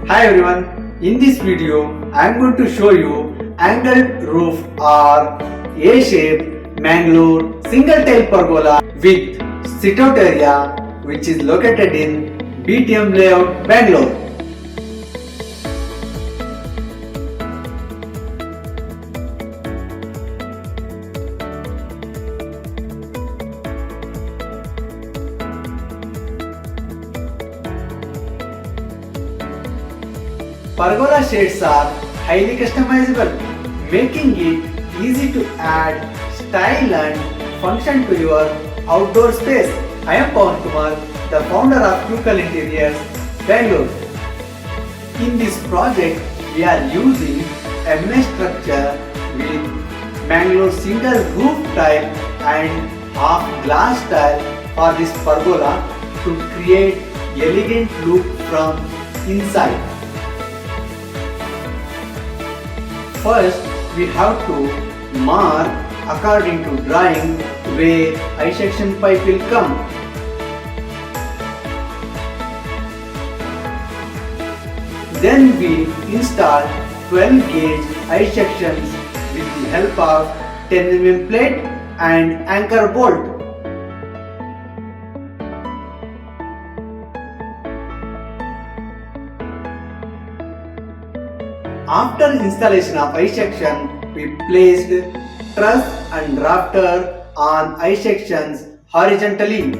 Hi everyone, in this video I am going to show you angled roof or A-shape Mangalore single tile pergola with sit-out area which is located in BTM layout Bangalore. Pergola shades are highly customizable, making it easy to add style and function to your outdoor space. I am Pawan Kumar, the founder of Coucal Interiors, Bangalore. In this project, we are using a mesh structure with Mangalore single roof tile and half glass tile for this pergola to create elegant look from inside. First, we have to mark according to drawing where I section pipe will come. Then we install 12 gauge I sections with the help of 10 mm plate and anchor bolt. After installation of I section, we placed truss and rafter on I sections horizontally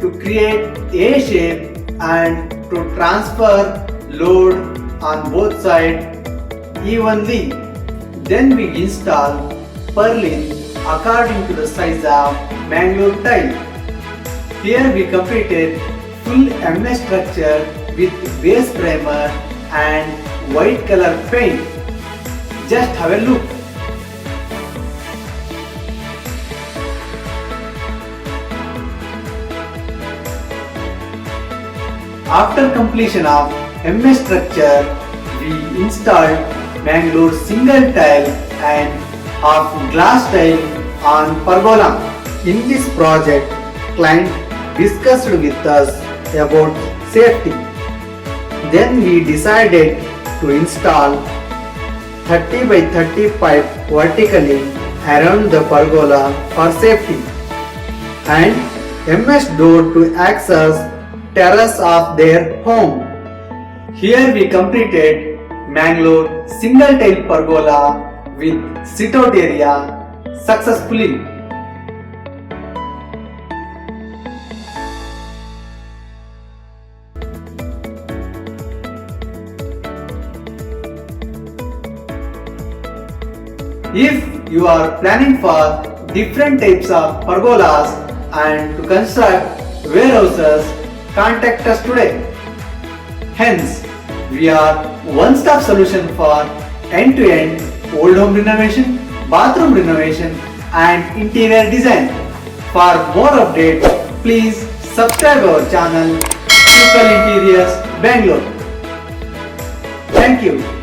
to create A shape and to transfer load on both sides evenly. Then we install purlin according to the size of Mangalore tile. Here we completed full MS structure with base primer and white color paint. Just have a look. After completion of MS structure, we installed Mangalore single tile and half glass tile on pergola. In this project, client discussed with us about safety. Then we decided to install 30 by 30 pipe vertically around the pergola for safety and MS door to access terrace of their home. Here we completed Mangalore single tile pergola with sit-out area successfully. If you are planning for different types of pergolas and to construct warehouses, contact us today. Hence, we are one-stop solution for end-to-end old home renovation, bathroom renovation and interior design. For more updates, please subscribe our channel Coucal Interiors Bangalore. Thank you.